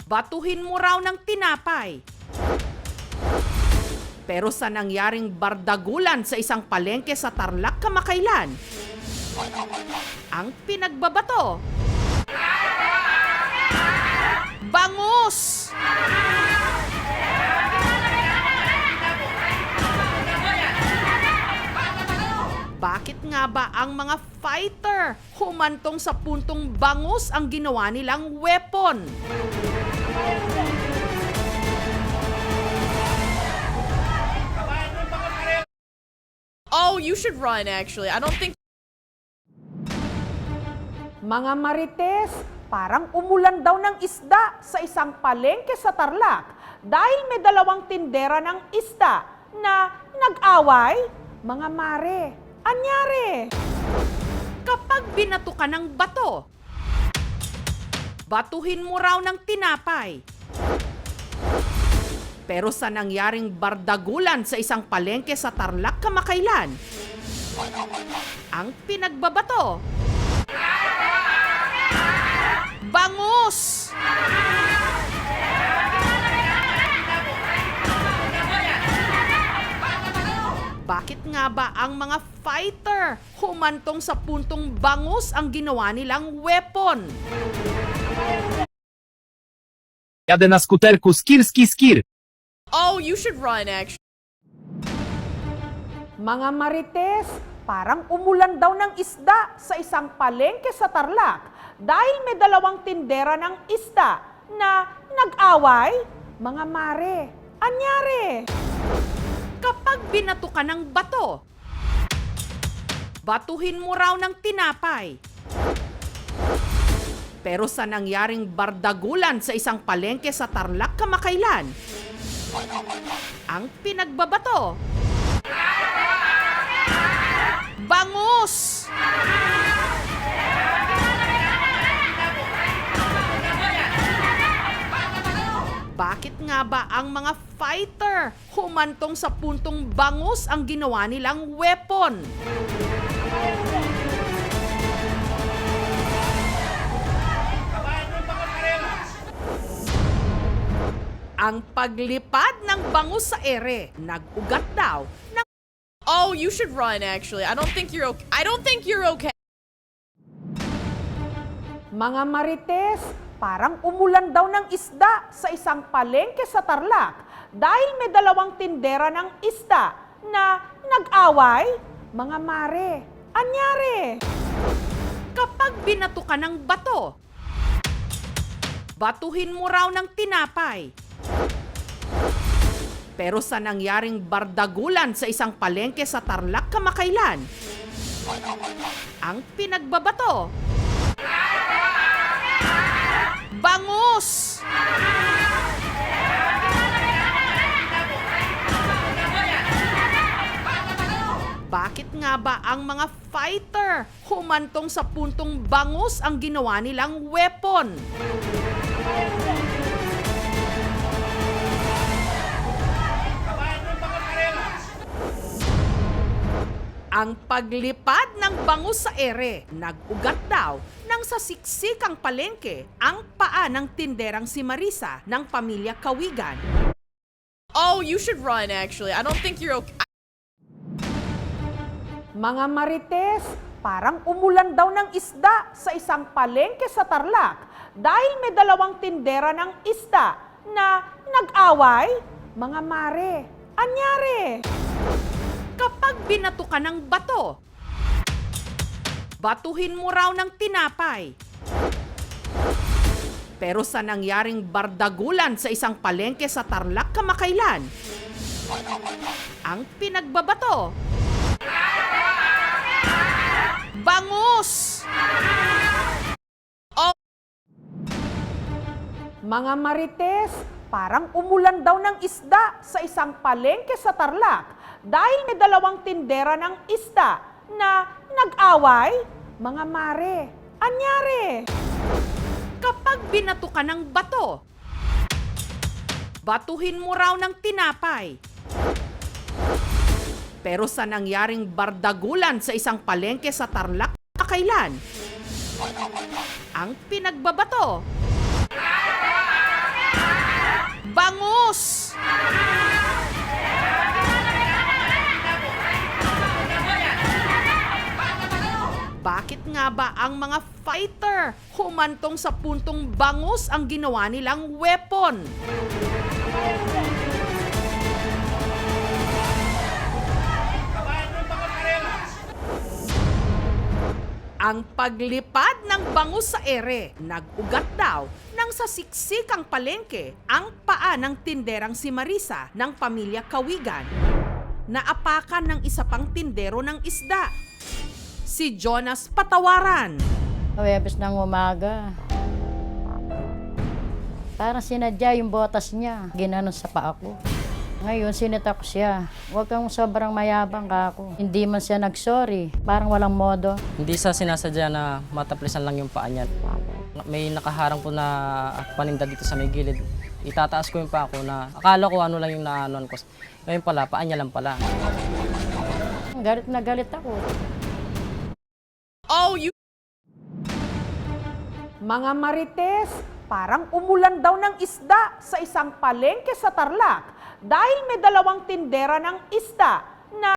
Batuhin mo raw ng tinapay. Pero sa nangyaring bardagulan sa isang palengke sa Tarlac kamakailan, ang pinagbabato, bangus! Bakit nga ba ang mga fighter humantong sa puntong bangus ang ginawa nilang weapon? Oh, you should run actually. I don't think Mga marites, parang umulan daw ng isda sa isang palengke sa Tarlac dahil may dalawang tindera ng isda na nag-away. Mga mare, anyari? Kapag binato ka ng bato, batuhin mo raw ng tinapay. Pero sa nangyaring bardagulan sa isang palengke sa Tarlac kamakailan, ang pinagbabato, bangus! Bakit nga ba ang mga fighter humantong sa puntong bangus ang ginawa nilang weapon? Jadę na skuterku skir. Oh, you should run actually. Mga marites, parang umulan daw ng isda sa isang palengke sa Tarlac dahil may dalawang tindera ng isda na nag-away. Mga mare, anyari? Kapag binato ka ng bato, batuhin mo raw ng tinapay. Pero sa nangyaring bardagulan sa isang palengke sa Tarlac kamakailan, ang pinagbabato, bangus! Bakit nga ba ang mga fighter humantong sa puntong bangus ang ginawa nilang weapon? Ang paglipad ng bangus sa ere, nag-ugat daw ng Oh, you should run actually. I don't think you're okay. I don't think you're okay. Mga marites, parang umulan daw ng isda sa isang palengke sa Tarlac dahil may dalawang tindera ng isda na nag-away. Mga mare, anyari? kapag binato ka ng bato, batuhin mo raw ng tinapay. Pero sa nangyaring bardagulan sa isang palengke sa Tarlac kamakailan, ang pinagbabato, bangus! Bakit nga ba ang mga fighter humantong sa puntong bangus ang ginawa nilang weapon? Ang paglipad ng bangus sa ere, nag-ugat daw nang sa siksikang palengke ang paa ng tinderang si Marisa ng pamilya Kawigan. Oh, you should run actually. I don't think you're okay. Mga marites, parang umulan daw ng isda sa isang palengke sa Tarlac dahil may dalawang tindera ng isda na nag-away. Mga mare, anyari? Kapag binato ka ng bato, batuhin mo raw ng tinapay. Pero sa nangyaring bardagulan sa isang palengke sa Tarlac kamakailan, ang pinagbabato, bangus! Mga marites, parang umulan daw ng isda sa isang palengke sa Tarlac dahil may dalawang tindera ng isda na nag-away. Mga mare, anyari? Kapag binato ka ng bato, batuhin mo raw ng tinapay. Pero sa nangyaring bardagulan sa isang palengke sa Tarlac kakailan, ang pinagbabato, bangus. Bakit nga ba ang mga fighter humantong sa puntong bangus ang ginawa nilang weapon? Ang paglipad ng bangus sa ere, nag-ugat daw nang sa siksikang palengke ang paa ng tinderang si Marisa ng pamilya Kawigan. Naapakan ng isa pang tindero ng isda, si Jonas Patawaran. Huwebes ng umaga. Parang sinadya yung botas niya. Ginanon sa paa ko. Ngayon, sinita ko siya. Huwag kang sobrang mayabang ka ako. Hindi man siya nag-sorry. Parang walang modo. Hindi sa sinasadya na mataplisan lang yung paa niya. May nakaharang po na paninda dito sa may gilid. Itataas ko yung paa ko na akala ko ano lang yung naanuan ko. Ngayon pala, paa niya lang pala. Galit na galit ako. Oh, you. Mga marites, parang umulan daw ng isda sa isang palengke sa Tarlac dahil may dalawang tindera ng isda na